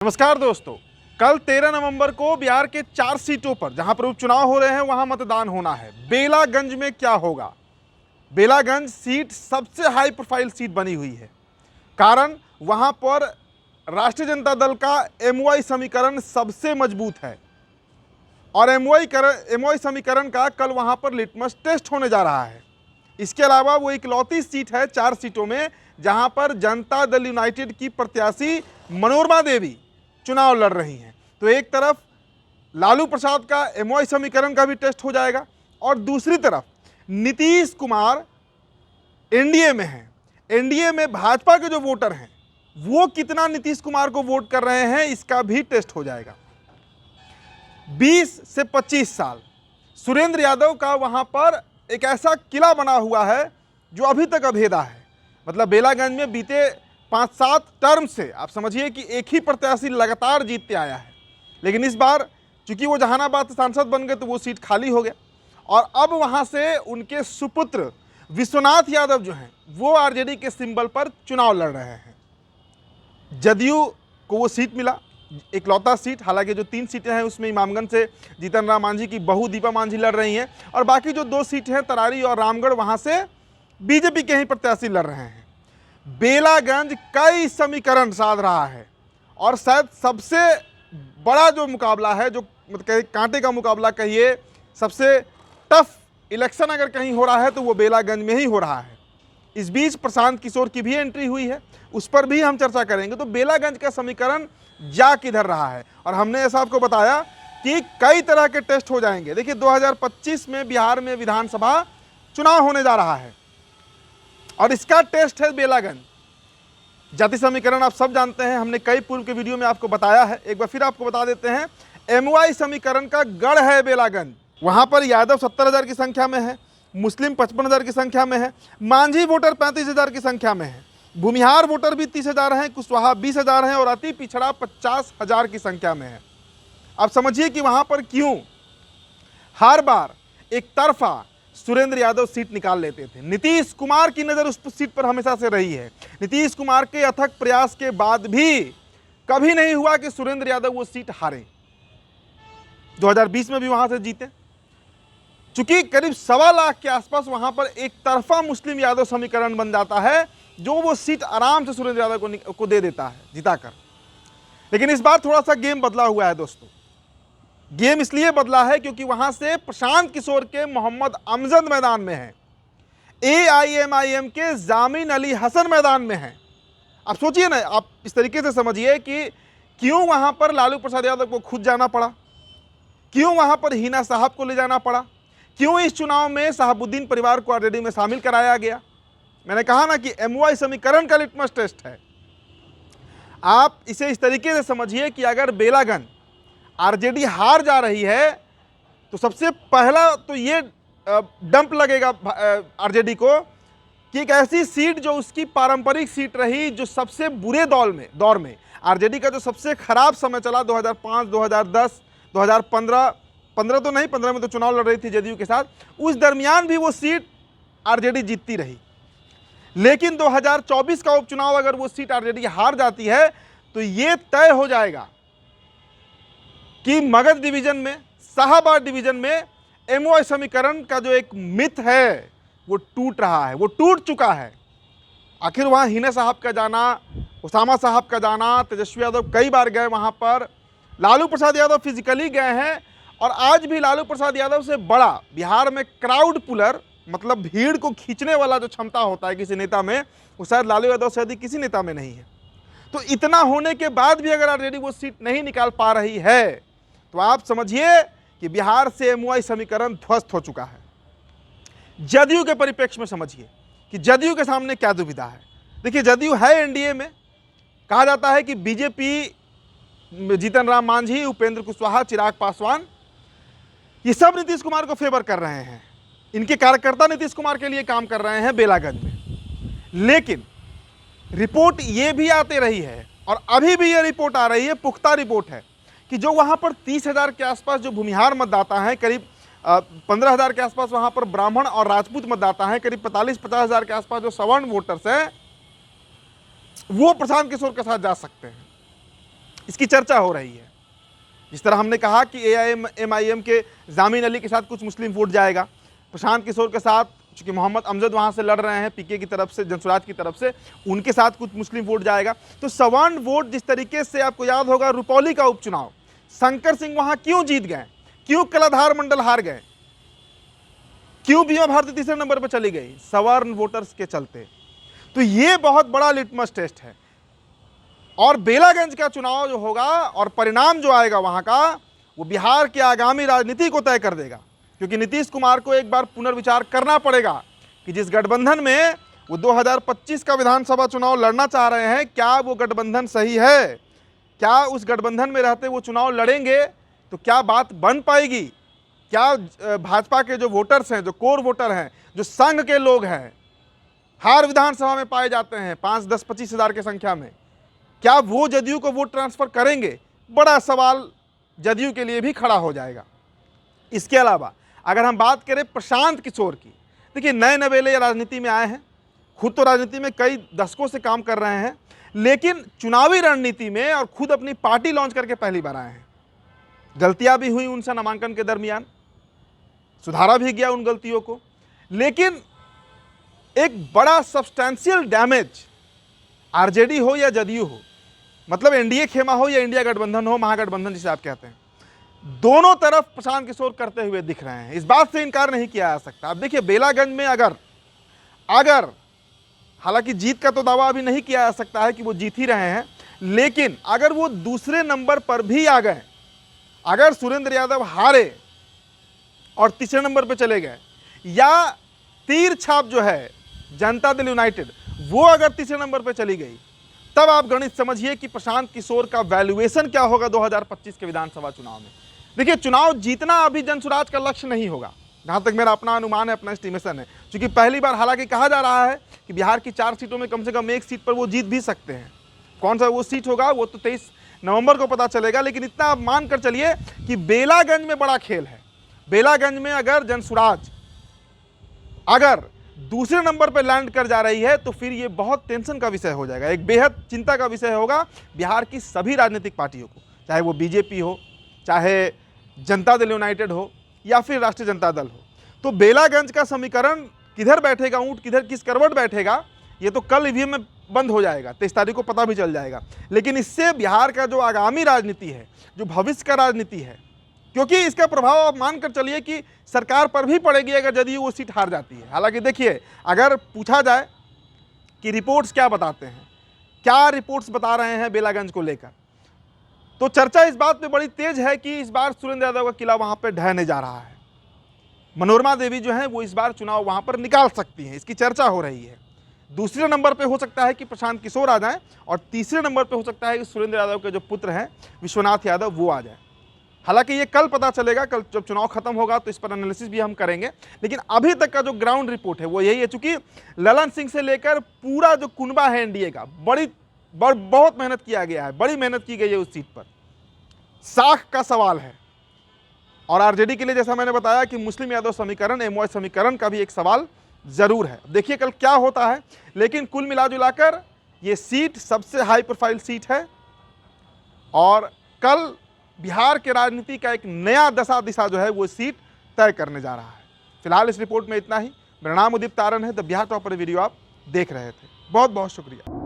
नमस्कार दोस्तों, कल 13 नवंबर को बिहार के 4 सीटों पर जहां पर उपचुनाव हो रहे हैं वहां मतदान होना है। बेलागंज में क्या होगा? बेलागंज सीट सबसे हाई प्रोफाइल सीट बनी हुई है, कारण वहां पर राष्ट्रीय जनता दल का एमओआई समीकरण सबसे मजबूत है और एमओआई समीकरण का कल वहां पर लिटमस टेस्ट होने जा रहा है। इसके अलावा वो इकलौती सीट है 4 सीटों में जहां पर जनता दल यूनाइटेड की प्रत्याशी मनोरमा देवी चुनाव लड़ रही हैं। तो एक तरफ लालू प्रसाद का एमओआई समीकरण का भी टेस्ट हो जाएगा और दूसरी तरफ नीतीश कुमार एनडीए में हैं। एनडीए में भाजपा के जो वोटर हैं वो कितना नीतीश कुमार को वोट कर रहे हैं इसका भी टेस्ट हो जाएगा। 20 से 25 साल सुरेंद्र यादव का वहां पर एक ऐसा किला बना हुआ है जो अभी तक अभेदा है। मतलब बेलागंज में बीते 5-7 टर्म से आप समझिए कि एक ही प्रत्याशी लगातार जीतते आया है, लेकिन इस बार चूंकि वो जहानाबाद से सांसद बन गए तो वो सीट खाली हो गया और अब वहां से उनके सुपुत्र विश्वनाथ यादव जो हैं वो आरजेडी के सिंबल पर चुनाव लड़ रहे हैं। जदयू को वो सीट मिला, इकलौता सीट। हालांकि जो 3 सीटें हैं उसमें इमामगंज से जीतन राम मांझी की बहू दीपा मांझी लड़ रही हैं और बाकी जो 2 सीटें हैं तरारी और रामगढ़ वहां से बीजेपी के ही प्रत्याशी लड़ रहे हैं। बेलागंज कई समीकरण साध रहा है और शायद सबसे बड़ा जो मुकाबला है, जो मतलब कांटे का मुकाबला कहिए, सबसे टफ इलेक्शन अगर कहीं हो रहा है तो वो बेलागंज में ही हो रहा है। इस बीच प्रशांत किशोर की भी एंट्री हुई है, उस पर भी हम चर्चा करेंगे। तो बेलागंज का समीकरण जा किधर रहा है और हमने ऐसा आपको बताया कि कई तरह के टेस्ट हो जाएंगे। देखिए 2025 में बिहार में विधानसभा चुनाव होने जा रहा है और इसका टेस्ट है बेलागंज। जाति समीकरण आप सब जानते हैं, हमने कई पूर्व के वीडियो में आपको बताया है। एक बार फिर आपको बता देते हैं, एमओआई समीकरण का गढ़ है बेलागंज। वहां पर यादव 70,000 की संख्या में है, मुस्लिम 55,000 की संख्या में है, मांझी वोटर 35,000 की संख्या में है, भूमिहार वोटर भी 30,000 हैं, कुशवाहा 20,000 हैं और अति पिछड़ा 50,000 की संख्या में है। अब समझिए कि वहां पर क्यों हर बार एक तरफा सुरेंद्र यादव सीट निकाल लेते थे। नीतीश कुमार की नज़र उस सीट पर हमेशा से रही है। नीतीश कुमार के अथक प्रयास के बाद भी कभी नहीं हुआ कि सुरेंद्र यादव वो सीट हारे। 2020 में भी वहां से जीते, चूंकि करीब 1.25 लाख के आसपास वहां पर एक तरफा मुस्लिम यादव समीकरण बन जाता है जो वो सीट आराम से सुरेंद्र यादव को दे देता है जिताकर। लेकिन इस बार थोड़ा सा गेम बदला हुआ है दोस्तों। गेम इसलिए बदला है क्योंकि वहां से प्रशांत किशोर के मोहम्मद अमजद मैदान में हैं, एआईएमआईएम के जामिन अली हसन मैदान में हैं। आप सोचिए ना, आप इस तरीके से समझिए कि क्यों वहां पर लालू प्रसाद यादव को खुद जाना पड़ा, क्यों वहां पर हिना साहब को ले जाना पड़ा, क्यों इस चुनाव में साहबुद्दीन परिवार को आरजेडी में शामिल कराया गया। मैंने कहा ना कि एमओआई समीकरण का लिटमस टेस्ट है। आप इसे इस तरीके से समझिए कि अगर बेलागंज आरजेडी हार जा रही है तो सबसे पहला तो ये डंप लगेगा आरजेडी को कि एक ऐसी सीट जो उसकी पारंपरिक सीट रही, जो सबसे बुरे दौर में आरजेडी का जो सबसे खराब समय चला 2005, 2010, 2015 तो नहीं, 15 में तो चुनाव लड़ रही थी जदयू के साथ, उस दरमियान भी वो सीट आरजेडी जीतती रही। लेकिन 2024 का उपचुनाव अगर वो सीट आरजेडी हार जाती है तो ये तय हो जाएगा कि मगध डिवीजन में, शाहाबाद डिवीजन में एमओआई समीकरण का जो एक मिथ है वो टूट रहा है, वो टूट चुका है। आखिर वहाँ हिना साहब का जाना, उसामा साहब का जाना, तेजस्वी यादव कई बार गए वहाँ पर, लालू प्रसाद यादव फिजिकली गए हैं और आज भी लालू प्रसाद यादव से बड़ा बिहार में क्राउड पुलर, मतलब भीड़ को खींचने वाला जो क्षमता होता है किसी नेता में, वो शायद लालू यादव से अधिक किसी नेता में नहीं है। तो इतना होने के बाद भी अगर आरजेडी वो सीट नहीं निकाल पा रही है तो आप समझिए कि बिहार से एमओआई समीकरण ध्वस्त हो चुका है। जदयू के परिप्रेक्ष्य में समझिए कि जदयू के सामने क्या दुविधा है। देखिए जदयू है एनडीए में, कहा जाता है कि बीजेपी जीतन राम मांझी, उपेंद्र कुशवाहा, चिराग पासवान, ये सब नीतीश कुमार को फेवर कर रहे हैं। इनके कार्यकर्ता नीतीश कुमार के लिए काम कर रहे हैं बेलागंज में। लेकिन रिपोर्ट ये भी आती रही है और अभी भी ये रिपोर्ट आ रही है, पुख्ता रिपोर्ट है, कि जो वहाँ पर 30,000 के आसपास जो भूमिहार मतदाता हैं, करीब 15,000 के आसपास वहाँ पर ब्राह्मण और राजपूत मतदाता हैं, करीब 45-50,000 के आसपास जो सवर्ण वोटर्स हैं, वो प्रशांत किशोर के साथ जा सकते हैं। इसकी चर्चा हो रही है। जिस तरह हमने कहा कि AIM-MIM के जामिन अली के साथ कुछ मुस्लिम वोट जाएगा, प्रशांत किशोर के साथ चूंकि मोहम्मद अमजद वहां से लड़ रहे हैं PK की तरफ से, जनसुराज की तरफ से, उनके साथ कुछ मुस्लिम वोट जाएगा। तो सवर्ण वोट जिस तरीके से आपको याद होगा रुपौली का उपचुनाव, शंकर सिंह वहां क्यों जीत गए, क्यों कलाधार मंडल हार गए, क्यों बीमा भारती तीसरे नंबर पर चली गई, सवर्ण वोटर्स के चलते। तो ये बहुत बड़ा लिटमस टेस्ट है। और बेलागंज का चुनाव जो होगा और परिणाम जो आएगा वहां का, वो बिहार की आगामी राजनीति को तय कर देगा। क्योंकि नीतीश कुमार को एक बार पुनर्विचार करना पड़ेगा कि जिस गठबंधन में वो 2025 का विधानसभा चुनाव लड़ना चाह रहे हैं, क्या वो गठबंधन सही है, क्या उस गठबंधन में रहते वो चुनाव लड़ेंगे तो क्या बात बन पाएगी, क्या भाजपा के जो वोटर्स हैं, जो कोर वोटर हैं, जो संघ के लोग हैं, हर विधानसभा में पाए जाते हैं 5, 10, 25 हज़ार की संख्या में, क्या वो जदयू को वोट ट्रांसफर करेंगे? बड़ा सवाल जदयू के लिए भी खड़ा हो जाएगा। इसके अलावा अगर हम बात करें प्रशांत किशोर की, देखिए नए नवेले राजनीति में आए हैं, खुद तो राजनीति में कई दशकों से काम कर रहे हैं, लेकिन चुनावी रणनीति में और खुद अपनी पार्टी लॉन्च करके पहली बार आए हैं। गलतियां भी हुई उनसे नामांकन के दरमियान, सुधारा भी गया उन गलतियों को, लेकिन एक बड़ा सब्सटैंशियल डैमेज आरजेडी हो या जदयू हो, मतलब एनडीए खेमा हो या इंडिया गठबंधन हो, महागठबंधन जिसे आप कहते हैं, दोनों तरफ प्रशांत किशोर करते हुए दिख रहे हैं। इस बात से इनकार नहीं किया जा सकता। अब देखिए बेलागंज में अगर हालांकि जीत का तो दावा अभी नहीं किया जा सकता है कि वो जीत ही रहे हैं, लेकिन अगर वो दूसरे नंबर पर भी आ गए, अगर सुरेंद्र यादव हारे और तीसरे नंबर पर चले गए, या तीर छाप जो है जनता दल यूनाइटेड वो अगर तीसरे नंबर पर चली गई, तब आप गणित समझिए कि प्रशांत किशोर का वैल्यूएशन क्या होगा 2025 के विधानसभा चुनाव में। देखिए चुनाव जीतना अभी जनसुराज का लक्ष्य नहीं होगा, जहां तक मेरा अपना अनुमान है, अपना एस्टिमेशन है, क्योंकि पहली बार हालांकि कहा जा रहा है कि बिहार की 4 सीटों में कम से कम एक सीट पर वो जीत भी सकते हैं। कौन सा वो सीट होगा वो तो 23 नवंबर को पता चलेगा, लेकिन इतना आप मान कर चलिए कि बेलागंज में बड़ा खेल है। बेलागंज में अगर जनसुराज अगर दूसरे नंबर पर लैंड कर जा रही है तो फिर ये बहुत टेंशन का विषय हो जाएगा, एक बेहद चिंता का विषय होगा बिहार की सभी राजनीतिक पार्टियों को, चाहे वो बीजेपी हो, चाहे जनता दल यूनाइटेड हो या फिर राष्ट्रीय जनता दल हो। तो बेलागंज का समीकरण किधर बैठेगा ऊंट, किधर किस करवट बैठेगा, ये तो कल ईवीएम में बंद हो जाएगा, 23 तारीख को पता भी चल जाएगा। लेकिन इससे बिहार का जो आगामी राजनीति है, जो भविष्य का राजनीति है, क्योंकि इसका प्रभाव आप मानकर चलिए कि सरकार पर भी पड़ेगी अगर जदयू वो सीट हार जाती है। हालांकि देखिए अगर पूछा जाए कि रिपोर्ट्स क्या बताते हैं, क्या रिपोर्ट्स बता रहे हैं बेलागंज को लेकर, तो चर्चा इस बात पे बड़ी तेज है कि इस बार सुरेंद्र यादव का किला वहां पर ढहने जा रहा है। मनोरमा देवी जो है वो इस बार चुनाव वहां पर निकाल सकती हैं, इसकी चर्चा हो रही है। दूसरे नंबर पे हो सकता है कि प्रशांत किशोर आ जाएं, और तीसरे नंबर पे हो सकता है कि सुरेंद्र यादव के जो पुत्र हैं विश्वनाथ यादव वो आ जाए। हालांकि ये कल पता चलेगा, कल जब चुनाव खत्म होगा तो इस पर एनालिसिस भी हम करेंगे, लेकिन अभी तक का जो ग्राउंड रिपोर्ट है वो यही है। चूंकि ललन सिंह से लेकर पूरा जो कुनबा है एनडीए का बहुत मेहनत किया गया है, बड़ी मेहनत की गई है उस सीट पर, साख का सवाल है। और आरजेडी के लिए जैसा मैंने बताया कि मुस्लिम यादव समीकरण, एमओआई समीकरण का भी एक सवाल जरूर है। देखिए कल क्या होता है, लेकिन कुल मिलाजुलाकर ये सीट सबसे हाई प्रोफाइल सीट है और कल बिहार के राजनीति का एक नया दशा दिशा जो है वो सीट तय करने जा रहा है। फिलहाल इस रिपोर्ट में इतना ही। मेरा नाम उदित तारन है, द बिहार टॉपर वीडियो आप देख रहे थे। बहुत बहुत शुक्रिया।